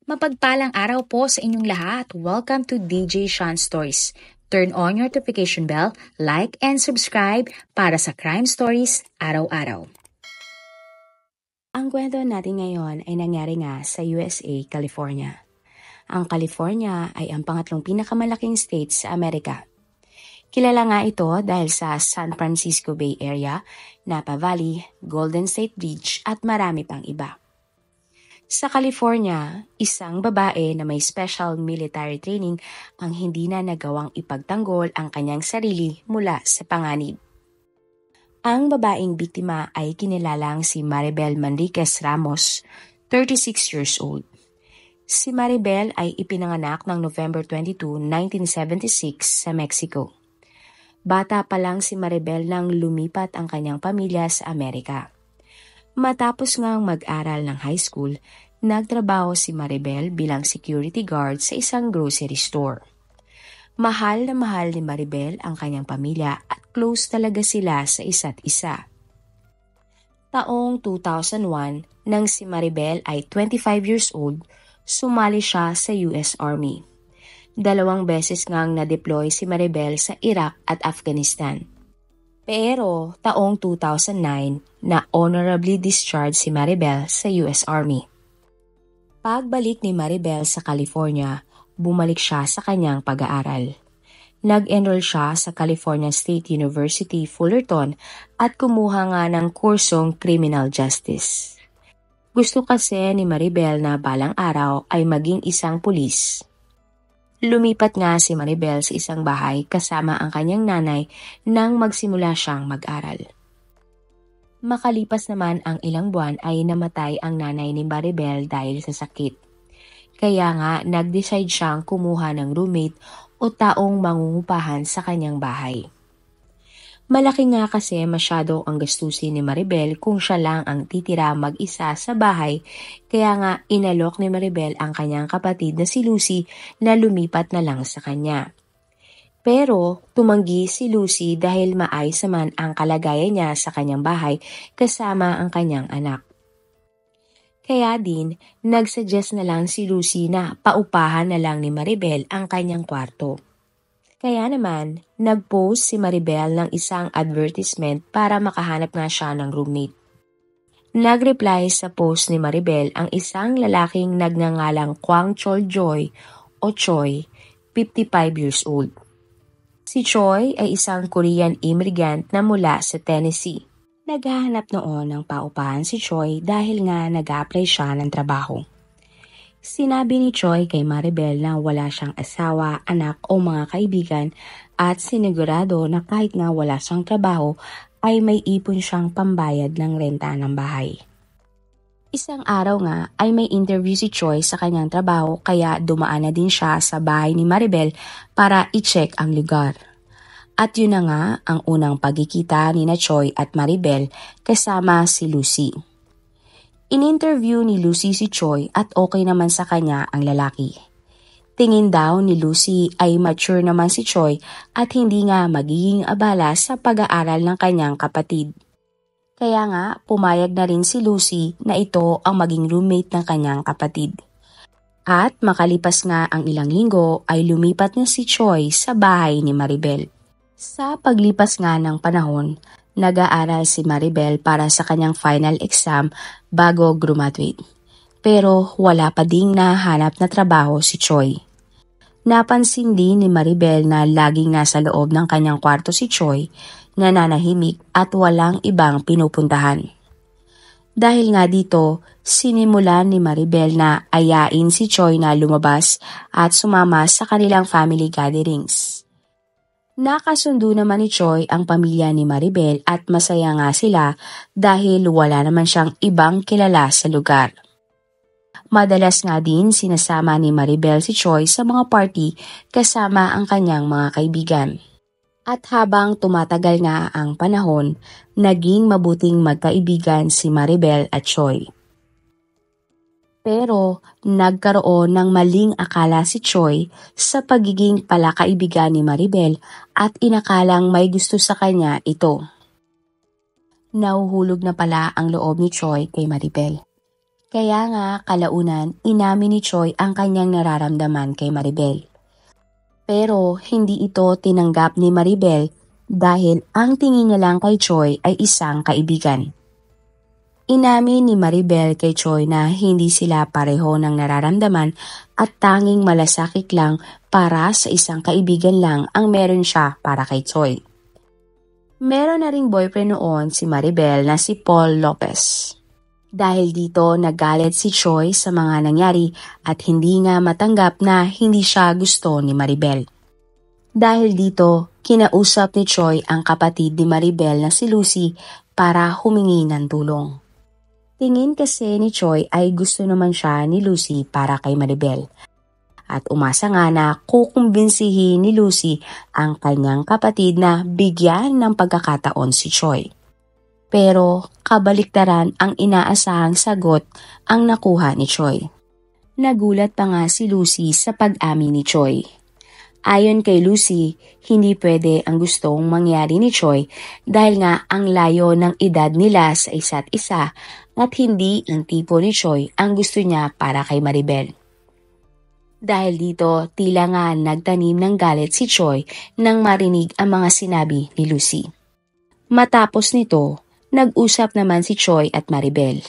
Mapagpalang araw po sa inyong lahat. Welcome to DJ Sean Stories. Turn on your notification bell, like and subscribe para sa crime stories araw-araw. Ang kwento natin ngayon ay nangyari nga sa USA, California. Ang California ay ang pangatlong pinakamalaking state sa Amerika. Kilala nga ito dahil sa San Francisco Bay Area, Napa Valley, Golden State Beach at marami pang iba. Sa California, isang babae na may special military training ang hindi na nagawang ipagtanggol ang kanyang sarili mula sa panganib. Ang babaeng biktima ay kinilalang si Maribel Manriquez Ramos, 36 years old. Si Maribel ay ipinanganak ng November 22, 1976 sa Mexico. Bata pa lang si Maribel nang lumipat ang kanyang pamilya sa Amerika. Matapos ngang mag-aral ng high school, nagtrabaho si Maribel bilang security guard sa isang grocery store. Mahal na mahal ni Maribel ang kanyang pamilya at close talaga sila sa isa't isa. Taong 2001, nang si Maribel ay 25 years old, sumali siya sa US Army. 2 beses ngang na-deploy si Maribel sa Iraq at Afghanistan. Pero taong 2009 na honorably discharged si Maribel sa US Army. Pagbalik ni Maribel sa California, bumalik siya sa kanyang pag-aaral. Nag-enroll siya sa California State University, Fullerton at kumuha nga ng kursong Criminal Justice. Gusto kasi ni Maribel na balang araw ay maging isang pulis. Lumipat nga si Maribel sa isang bahay kasama ang kanyang nanay nang magsimula siyang mag-aral. Makalipas naman ang ilang buwan ay namatay ang nanay ni Maribel dahil sa sakit. Kaya nga nag-decide siyang kumuha ng roommate o taong mangungupahan sa kanyang bahay. Malaki nga kasi masyado ang gastusin ni Maribel kung siya lang ang titira mag-isa sa bahay, kaya nga inalok ni Maribel ang kanyang kapatid na si Lucy na lumipat na lang sa kanya. Pero tumanggi si Lucy dahil maayos naman ang kalagayan niya sa kanyang bahay kasama ang kanyang anak. Kaya din, nagsuggest na lang si Lucy na paupahan na lang ni Maribel ang kanyang kwarto. Kaya naman, nag-post si Maribel ng isang advertisement para makahanap nga siya ng roommate. Nag-reply sa post ni Maribel ang isang lalaking nagngangalang Kwang Chol Joy o Choi, 55 years old. Si Choi ay isang Korean immigrant na mula sa Tennessee. Naghahanap noon ng paupahan si Choi dahil nga nag-apply siya ng trabaho. Sinabi ni Choi kay Maribel na wala siyang asawa, anak o mga kaibigan at sinigurado na kahit nga wala siyang trabaho ay may ipon siyang pambayad ng renta ng bahay. Isang araw nga ay may interview si Choi sa kanyang trabaho kaya dumaan na din siya sa bahay ni Maribel para i-check ang lugar. At yun na nga ang unang pagkikita ni na Choi at Maribel kasama si Lucy. In-interview ni Lucy si Choi at okay naman sa kanya ang lalaki. Tingin daw ni Lucy ay mature naman si Choi at hindi nga magiging abala sa pag-aaral ng kanyang kapatid. Kaya nga pumayag na rin si Lucy na ito ang maging roommate ng kanyang kapatid. At makalipas nga ang ilang linggo ay lumipat na si Choi sa bahay ni Maribel. Sa paglipas nga ng panahon, nag-aaral si Maribel para sa kanyang final exam bago graduate. Pero wala pa ding nahanap na trabaho si Choi. Napansin din ni Maribel na laging nasa loob ng kanyang kwarto si Choi, nananahimik at walang ibang pinupuntahan. Dahil nga dito, sinimulan ni Maribel na ayain si Choi na lumabas at sumama sa kanilang family gatherings. Nakasundo naman ni Choi ang pamilya ni Maribel at masaya nga sila dahil wala naman siyang ibang kilala sa lugar. Madalas nga din sinasama ni Maribel si Choi sa mga party kasama ang kanyang mga kaibigan. At habang tumatagal nga ang panahon, naging mabuting magkaibigan si Maribel at Choi. Pero nagkaroon ng maling akala si Choi sa pagiging palakaibigan ni Maribel at inakalang may gusto sa kanya ito. Nahuhulog na pala ang loob ni Choi kay Maribel. Kaya nga kalaunan inamin ni Choi ang kanyang nararamdaman kay Maribel. Pero hindi ito tinanggap ni Maribel dahil ang tingin niya lang kay Choi ay isang kaibigan. Inamin ni Maribel kay Choi na hindi sila pareho ng nararamdaman at tanging malasakit lang para sa isang kaibigan lang ang meron siya para kay Choi. Meron na ring boyfriend noon si Maribel na si Paul Lopez. Dahil dito nagalit si Choi sa mga nangyari at hindi nga matanggap na hindi siya gusto ni Maribel. Dahil dito, kinausap ni Choi ang kapatid ni Maribel na si Lucy para humingi ng tulong. Tingin kasi ni Choi ay gusto naman siya ni Lucy para kay Maribel. At umasa nga na kukumbinsihin ni Lucy ang kanyang kapatid na bigyan ng pagkakataon si Choi. Pero kabaliktaran ang inaasahang sagot ang nakuha ni Choi. Nagulat pa nga si Lucy sa pag-amin ni Choi. Ayon kay Lucy, hindi pwede ang gustong mangyari ni Choi dahil nga ang layo ng edad nila sa isa't isa at hindi ang tipo ni Choi ang gusto niya para kay Maribel. Dahil dito, tila nga nagtanim ng galit si Choi nang marinig ang mga sinabi ni Lucy. Matapos nito, nag-usap naman si Choi at Maribel.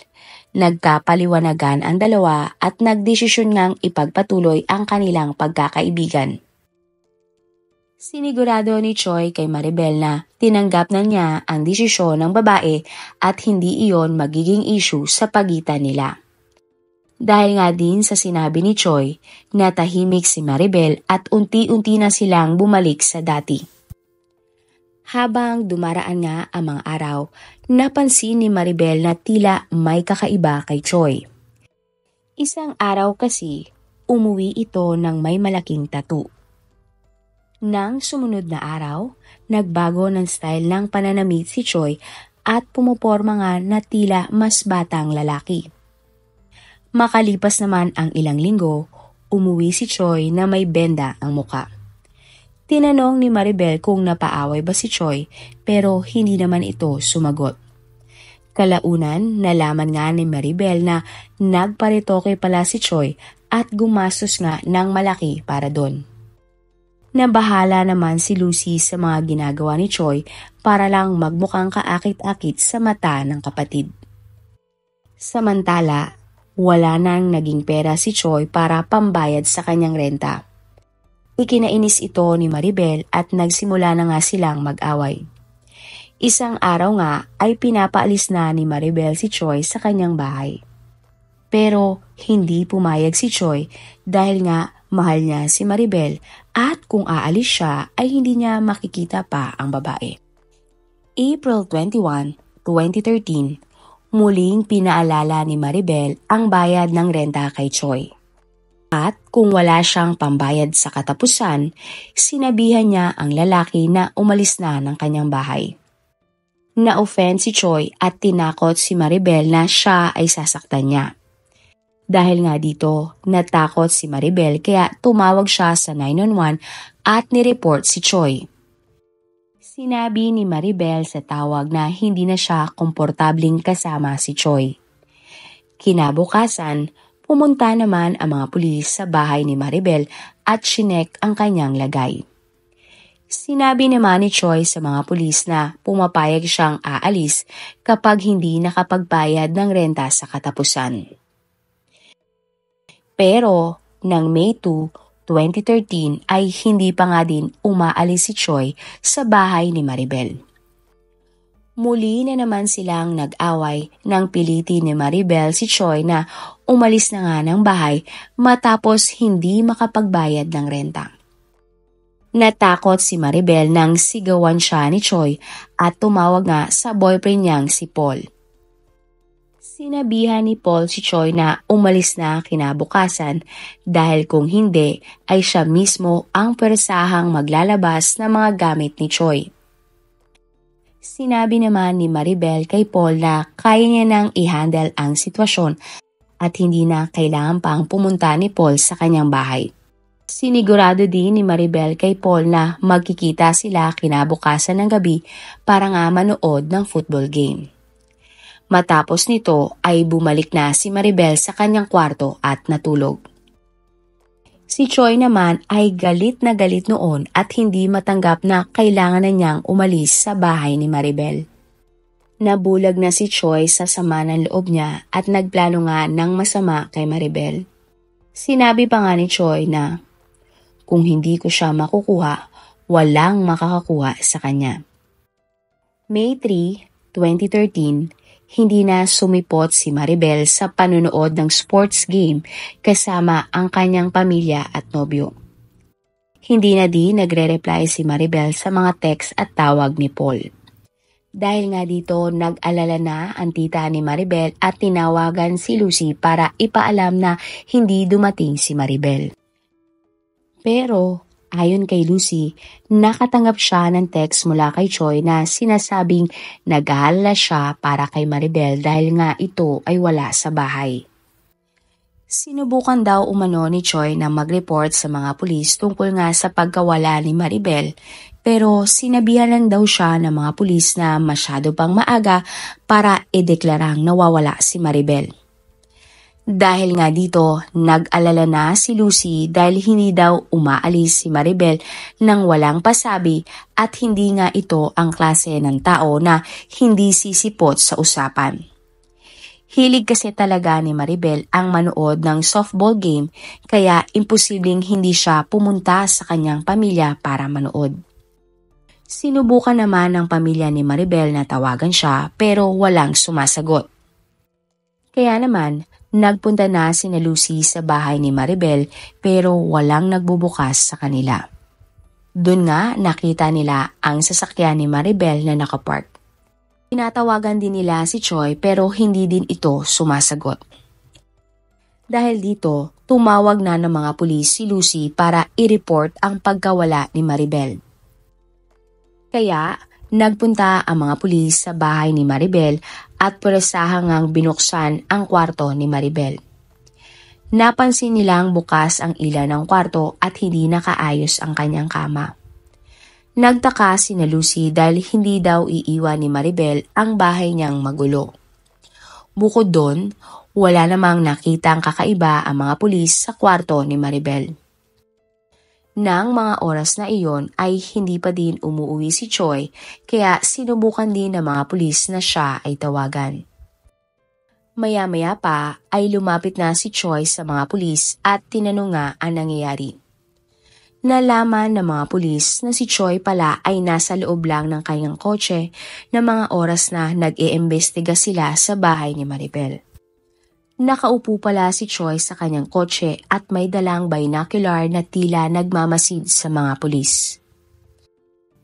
Nagkapaliwanagan ang dalawa at nagdesisyon ngang ipagpatuloy ang kanilang pagkakaibigan. Sinigurado ni Choi kay Maribel na tinanggap na niya ang desisyon ng babae at hindi iyon magiging issue sa pagitan nila. Dahil nga din sa sinabi ni Choi, natahimik si Maribel at unti-unti na silang bumalik sa dati. Habang dumaraan nga ang mga araw, napansin ni Maribel na tila may kakaiba kay Choi. Isang araw kasi, umuwi ito ng may malaking tattoo. Nang sumunod na araw, nagbago ng style ng pananamit si Choi at pumuporma nga na tila mas batang lalaki. Makalipas naman ang ilang linggo, umuwi si Choi na may benda ang muka. Tinanong ni Maribel kung napaaway ba si Choi pero hindi naman ito sumagot. Kalaunan, nalaman nga ni Maribel na nagparitoke pala si Choi at gumastos nga ng malaki para doon. Nabahala naman si Lucy sa mga ginagawa ni Choi para lang magmukhang kaakit-akit sa mata ng kapatid. Samantala, wala nang naging pera si Choi para pambayad sa kanyang renta. Ikinainis ito ni Maribel at nagsimula na nga silang mag-away. Isang araw nga ay pinapaalis na ni Maribel si Choi sa kanyang bahay. Pero hindi pumayag si Choi dahil nga mahal niya si Maribel at kung aalis siya ay hindi niya makikita pa ang babae. April 21, 2013, muling pinaalala ni Maribel ang bayad ng renta kay Choi. At kung wala siyang pambayad sa katapusan, sinabihan niya ang lalaki na umalis na ng kanyang bahay. Na-offend si Choi at tinakot si Maribel na siya ay sasaktan niya. Dahil nga dito, natakot si Maribel kaya tumawag siya sa 911 at nireport si Choi. Sinabi ni Maribel sa tawag na hindi na siya komportabling kasama si Choi. Kinabukasan, pumunta naman ang mga pulis sa bahay ni Maribel at chinek ang kanyang lagay. Sinabi naman ni Choi sa mga pulis na pumapayag siyang aalis kapag hindi nakapagbayad ng renta sa katapusan. Pero, ng May 2, 2013 ay hindi pa nga din umaalis si Choi sa bahay ni Maribel. Muli na naman silang nag-away nang pilitin ni Maribel si Choi na umalis na nga ng bahay matapos hindi makapagbayad ng renta. Natakot si Maribel nang sigawan siya ni Choi at tumawag nga sa boyfriend niyang si Paul. Sinabihan ni Paul si Choi na umalis na kinabukasan dahil kung hindi ay siya mismo ang persahang maglalabas ng mga gamit ni Choi. Sinabi naman ni Maribel kay Paul na kaya niya nang i-handle ang sitwasyon at hindi na kailangan pang pumunta ni Paul sa kanyang bahay. Sinigurado din ni Maribel kay Paul na magkikita sila kinabukasan ng gabi para nga manood ng football game. Matapos nito ay bumalik na si Maribel sa kanyang kwarto at natulog. Si Choi naman ay galit na galit noon at hindi matanggap na kailangan na niyang umalis sa bahay ni Maribel. Nabulag na si Choi sa sama ng loob niya at nagplano nga ng masama kay Maribel. Sinabi pa nga ni Choi na, "Kung hindi ko siya makukuha, walang makakakuha sa kanya." May 3, 2013, hindi na sumipot si Maribel sa panunood ng sports game kasama ang kanyang pamilya at nobyo. Hindi na din nagre-reply si Maribel sa mga text at tawag ni Paul. Dahil nga dito, nag-alala na ang tita ni Maribel at tinawagan si Lucy para ipaalam na hindi dumating si Maribel. Pero ayon kay Lucy, nakatanggap siya ng text mula kay Choi na sinasabing nag-aalala siya para kay Maribel dahil nga ito ay wala sa bahay. Sinubukan daw umano ni Choi na mag-report sa mga pulis tungkol nga sa pagkawala ni Maribel, pero sinabihan lang daw siya ng mga pulis na masyado pang maaga para ideklarang nawawala si Maribel. Dahil nga dito, nag-alala na si Lucy dahil hindi daw umaalis si Maribel nang walang pasabi at hindi nga ito ang klase ng tao na hindi sisipot sa usapan. Hilig kasi talaga ni Maribel ang manood ng softball game kaya imposibleng hindi siya pumunta sa kanyang pamilya para manood. Sinubukan naman ng pamilya ni Maribel na tawagan siya pero walang sumasagot. Kaya naman, nagpunta na sina Lucy sa bahay ni Maribel pero walang nagbubukas sa kanila. Doon nga nakita nila ang sasakyan ni Maribel na nakapark. Tinatawagan din nila si Choi pero hindi din ito sumasagot. Dahil dito, tumawag na ng mga pulis si Lucy para i-report ang pagkawala ni Maribel. Kaya, nagpunta ang mga pulis sa bahay ni Maribel at pwersahangang binuksan ang kwarto ni Maribel. Napansin nilang bukas ang ilaw ng kwarto at hindi nakaayos ang kanyang kama. Nagtaka sina Lucy dahil hindi daw iiwan ni Maribel ang bahay niyang magulo. Bukod doon, wala namang nakitang kakaiba ang mga pulis sa kwarto ni Maribel. Nang mga oras na iyon ay hindi pa din umuwi si Choi kaya sinubukan din ng mga pulis na siya ay tawagan. Maya-maya pa ay lumapit na si Choi sa mga pulis at tinanong nga ang nangyayari. Nalaman ng mga pulis na si Choi pala ay nasa loob lang ng kanyang kotse na mga oras na nag-iimbestiga sila sa bahay ni Maribel. Nakaupo pala si Choi sa kanyang kotse at may dalang binocular na tila nagmamasid sa mga pulis.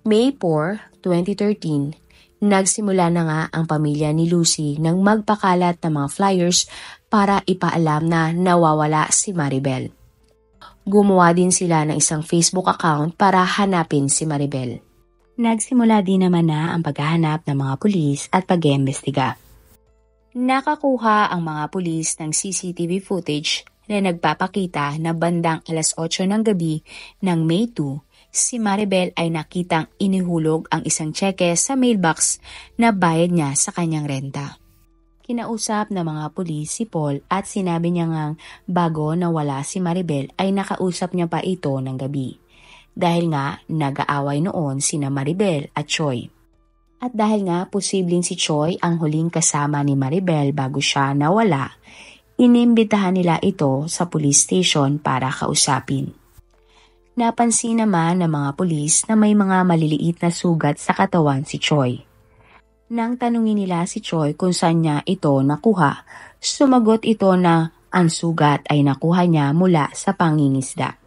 May 4, 2013, nagsimula na nga ang pamilya ni Lucy nang magpakalat ng mga flyers para ipaalam na nawawala si Maribel. Gumawa din sila ng isang Facebook account para hanapin si Maribel. Nagsimula din naman na ang paghahanap ng mga pulis at pag-iimbestiga. Nakakuha ang mga pulis ng CCTV footage na nagpapakita na bandang alas 8 ng gabi ng May 2, si Maribel ay nakitang inihulog ang isang tseke sa mailbox na bayad niya sa kanyang renta. Kinausap ng mga pulis si Paul at sinabi niya ngang bago nawala si Maribel ay nakausap niya pa ito ng gabi. Dahil nga nag-aaway noon sina Maribel at Choi. At dahil nga posibleng si Choi ang huling kasama ni Maribel bago siya nawala, inimbitahan nila ito sa police station para kausapin. Napansin naman ng mga pulis na may mga maliliit na sugat sa katawan si Choi. Nang tanungin nila si Choi kung saan niya ito nakuha, sumagot ito na ang sugat ay nakuha niya mula sa pangingisda.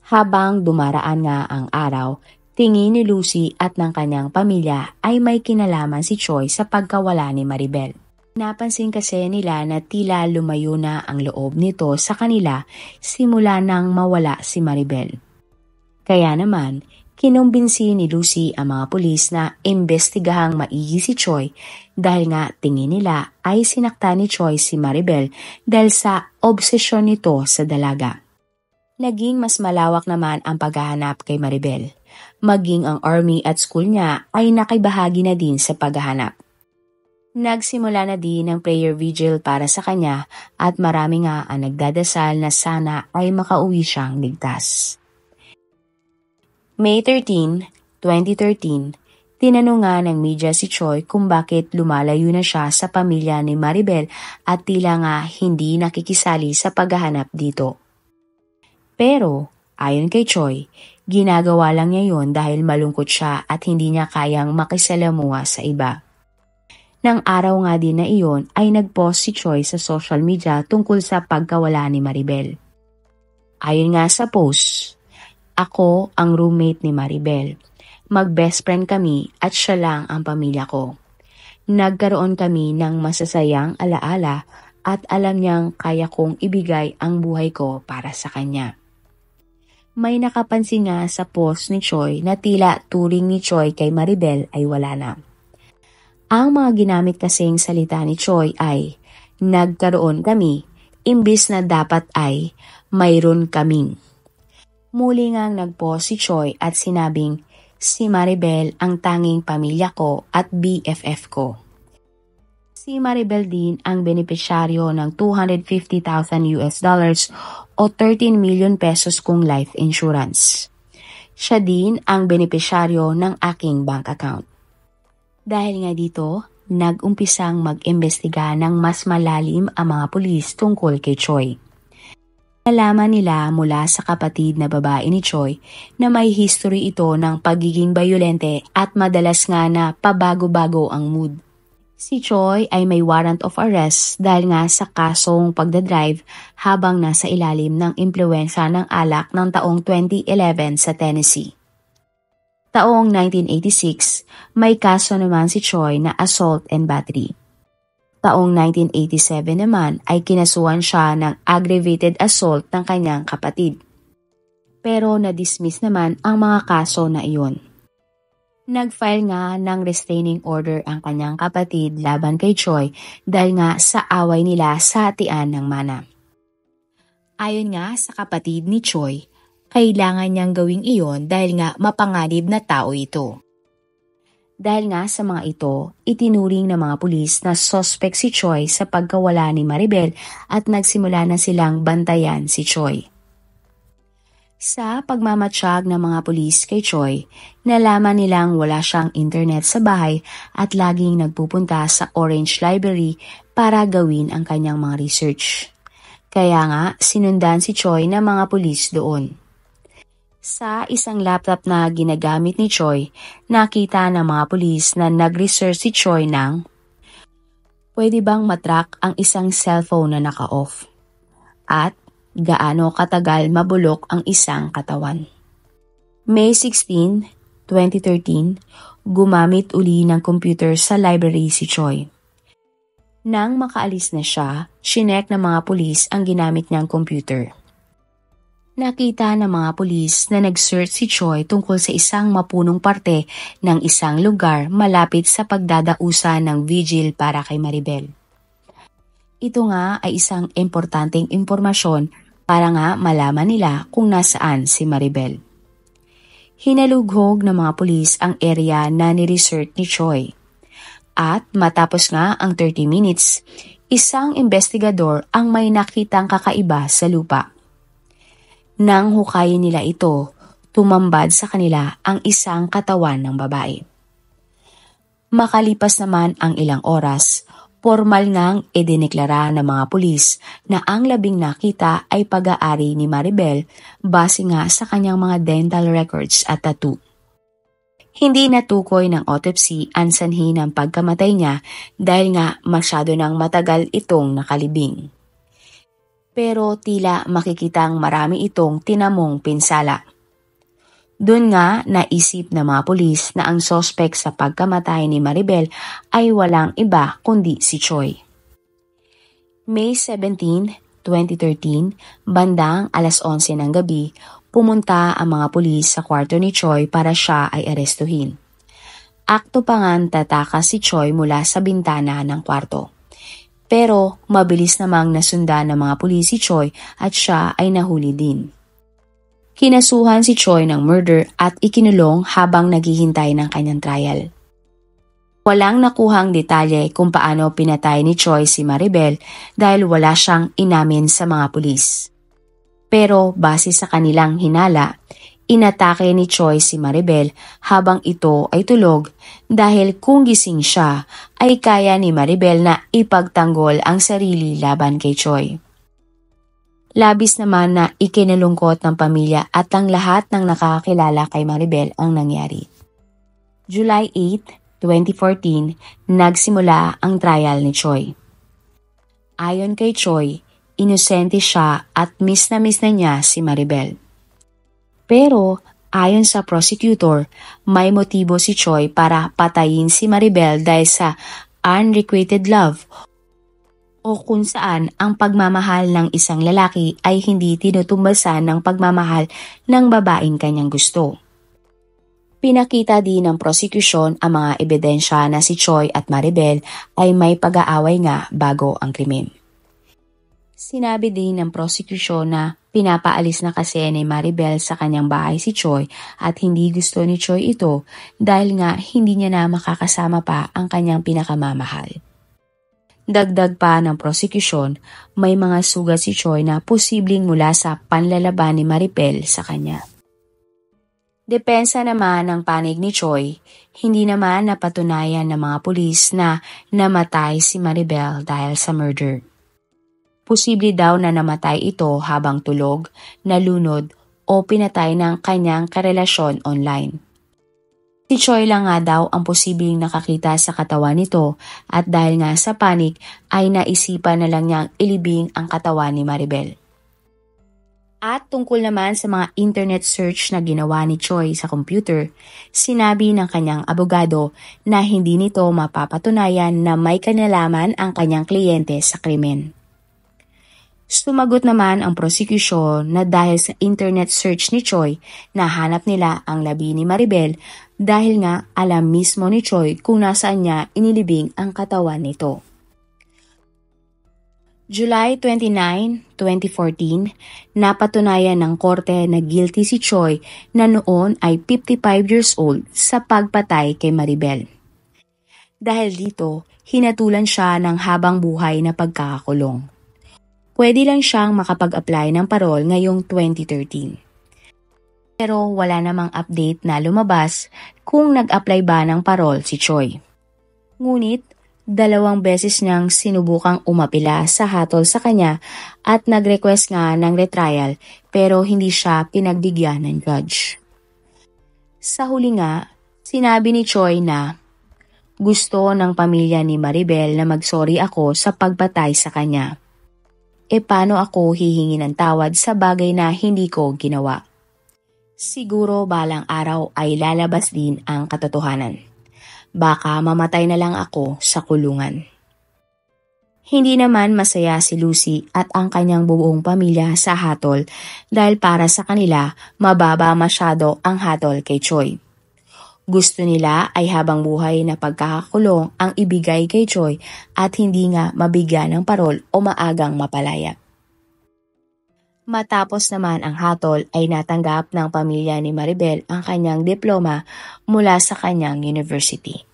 Habang dumaraan nga ang araw, tingin ni Lucy at ng kanyang pamilya ay may kinalaman si Choi sa pagkawala ni Maribel. Napansin kasi nila na tila lumayo na ang loob nito sa kanila simula nang mawala si Maribel. Kaya naman, kinumbinsi ni Lucy ang mga pulis na imbestigahang maigi si Choi dahil nga tingin nila ay sinaktan ni Choi si Maribel dahil sa obsesyon nito sa dalaga. Naging mas malawak naman ang paghahanap kay Maribel. Maging ang army at school niya ay nakibahagi na din sa paghahanap. Nagsimula na din ang prayer vigil para sa kanya at marami nga ang nagdadasal na sana ay makauwi siyang ligtas. May 13, 2013, tinanong nga ng media si Choi kung bakit lumalayo na siya sa pamilya ni Maribel at tila nga hindi nakikisali sa paghahanap dito. Pero, ayon kay Choi, ginagawa lang niya yon dahil malungkot siya at hindi niya kayang makisalamuha sa iba. Nang araw nga din na iyon ay nag-post si Choi sa social media tungkol sa pagkawala ni Maribel. Ayon nga sa post, "Ako ang roommate ni Maribel. Mag-best friend kami at siya lang ang pamilya ko. Nagkaroon kami ng masasayang alaala at alam niyang kaya kong ibigay ang buhay ko para sa kanya." May nakapansin nga sa post ni Choi na tila turing ni Choi kay Maribel ay wala na. Ang mga ginamit kasing salita ni Choi ay, "Nagkaroon kami," imbis na dapat ay, "mayroon kaming." Muli ngang nag-post si Choi at sinabing, "Si Maribel ang tanging pamilya ko at BFF ko." Si Maribel din ang benepisyaryo ng $250,000 o 13 million pesos kung life insurance. Siya din ang benepisyaryo ng aking bank account. Dahil nga dito, nag-umpisang mag-imbestiga ng mas malalim ang mga pulis tungkol kay Choi. Nalaman nila mula sa kapatid na babae ni Choi na may history ito ng pagiging bayolente at madalas nga na pabago-bago ang mood. Si Choi ay may warrant of arrest dahil nga sa kasong pagdadrive habang nasa ilalim ng impluwensya ng alak ng taong 2011 sa Tennessee. Taong 1986, may kaso naman si Choi na assault and battery. Taong 1987 naman ay kinasuhan siya ng aggravated assault ng kanyang kapatid. Pero na-dismiss naman ang mga kaso na iyon. Nag-file nga ng restraining order ang kanyang kapatid laban kay Choi dahil nga sa away nila sa hatian ng mana. Ayon nga sa kapatid ni Choi, kailangan niyang gawing iyon dahil nga mapanganib na tao ito. Dahil nga sa mga ito, itinuring ng mga pulis na suspect si Choi sa pagkawala ni Maribel at nagsimula na silang bantayan si Choi. Sa pagmamatsyag ng mga pulis kay Choi, nalaman nilang wala siyang internet sa bahay at laging nagpupunta sa Orange Library para gawin ang kanyang mga research. Kaya nga sinundan si Choi ng mga pulis doon. Sa isang laptop na ginagamit ni Choi, nakita ng mga pulis na nag-research si Choi ng pwede bang matrack ang isang cellphone na naka-off at gaano katagal mabulok ang isang katawan. May 16, 2013, gumamit uli ng computer sa library si Choi. Nang makaalis na siya, chinek ng mga pulis ang ginamit niyang computer. Nakita ng mga pulis na nag-search si Choi tungkol sa isang mapunong parte ng isang lugar malapit sa pagdadausan ng vigil para kay Maribel. Ito nga ay isang importanteng impormasyon para nga malaman nila kung nasaan si Maribel. Hinalughog ng mga pulis ang area na ni-research ni Choi. At matapos nga ang 30 minutes, isang investigador ang may nakitang kakaiba sa lupa. Nang hukayin nila ito, tumambad sa kanila ang isang katawan ng babae. Makalipas naman ang ilang oras, formal ngang idineklara ng mga pulis na ang labing nakita ay pag-aari ni Maribel base nga sa kanyang mga dental records at tattoo. Hindi natukoy ng autopsy ang sanhi ng pagkamatay niya dahil nga masyado nang matagal itong nakalibing. Pero tila makikitang marami itong tinamong pinsala. Doon nga naisip ng mga pulis na ang suspect sa pagkamatay ni Maribel ay walang iba kundi si Choi. May 17, 2013, bandang alas 11 ng gabi, pumunta ang mga pulis sa kwarto ni Choi para siya ay arestuhin. Akto pa ngang tatakas si Choi mula sa bintana ng kwarto. Pero mabilis namang nasundan ng mga pulis si Choi at siya ay nahuli din. Kinasuhan si Choi ng murder at ikinulong habang naghihintay ng kanyang trial. Walang nakuhang detalye kung paano pinatay ni Choi si Maribel dahil wala siyang inamin sa mga pulis. Pero base sa kanilang hinala, inatake ni Choi si Maribel habang ito ay tulog dahil kung gising siya ay kaya ni Maribel na ipagtanggol ang sarili laban kay Choi. Labis naman na ikinalungkot ng pamilya at ang lahat ng nakakakilala kay Maribel ang nangyari. July 8, 2014, nagsimula ang trial ni Choi. Ayon kay Choi, inosente siya at miss na niya si Maribel. Pero ayon sa prosecutor, may motibo si Choi para patayin si Maribel dahil sa unrequited love o kung saan ang pagmamahal ng isang lalaki ay hindi tinutumbasan ng pagmamahal ng babaeng kanyang gusto. Pinakita din ng prosekusyon ang mga ebidensya na si Choi at Maribel ay may pag-aaway nga bago ang krimen. Sinabi din ng prosekusyon na pinapaalis na kasi ni Maribel sa kanyang bahay si Choi at hindi gusto ni Choi ito dahil nga hindi niya na makakasama pa ang kanyang pinakamamahal. Dagdag pa ng prosekusyon, may mga sugat si Choi na posibleng mula sa panlalaban ni Maribel sa kanya. Depensa naman ng panig ni Choi, hindi naman napatunayan ng mga pulis na namatay si Maribel dahil sa murder. Posible daw na namatay ito habang tulog, nalunod o pinatay ng kanyang karelasyon online. Si Choi lang nga daw ang posibleng nakakita sa katawan nito at dahil nga sa panik ay naisipan na lang niyang ilibing ang katawan ni Maribel. At tungkol naman sa mga internet search na ginawa ni Choi sa computer, sinabi ng kanyang abogado na hindi nito mapapatunayan na may kinalaman ang kanyang kliyente sa krimen. Sumagot naman ang prosekusyon na dahil sa internet search ni Choi, nahanap nila ang labi ni Maribel dahil nga alam mismo ni Choi kung nasaan niya inilibing ang katawan nito. July 29, 2014, napatunayan ng korte na guilty si Choi na noon ay 55 years old sa pagpatay kay Maribel. Dahil dito, hinatulan siya ng habang buhay na pagkakakulong. Pwede lang siyang makapag-apply ng parol ngayong 2013. Pero wala namang update na lumabas kung nag-apply ba ng parol si Choi. Ngunit, 2 beses niyang sinubukang umapila sa hatol sa kanya at nag-request nga ng retrial pero hindi siya pinagbigyan ng judge. Sa huli nga, sinabi ni Choi na gusto ng pamilya ni Maribel na magsorry ako sa pagpatay sa kanya. E paano ako hihingi ng tawad sa bagay na hindi ko ginawa? Siguro balang araw ay lalabas din ang katotohanan. Baka mamatay na lang ako sa kulungan. Hindi naman masaya si Lucy at ang kanyang buong pamilya sa hatol dahil para sa kanila mababa masyado ang hatol kay Choi. Gusto nila ay habang buhay na pagkakakulong ang ibigay kay Choi at hindi nga mabigyan ng parol o maagang mapalaya. Matapos naman ang hatol ay natanggap ng pamilya ni Maribel ang kanyang diploma mula sa kanyang university.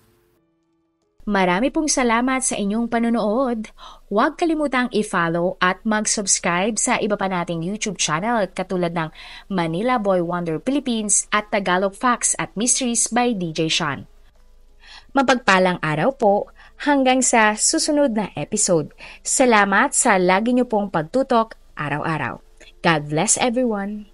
Marami pong salamat sa inyong panonood. Huwag kalimutang i-follow at mag-subscribe sa iba pa nating YouTube channel katulad ng Manila Boy Wonder Philippines at Tagalog Facts at Mysteries by DJ Sean. Mapagpalang araw po hanggang sa susunod na episode. Salamat sa lagi niyo pong pagtutok araw-araw. God bless everyone.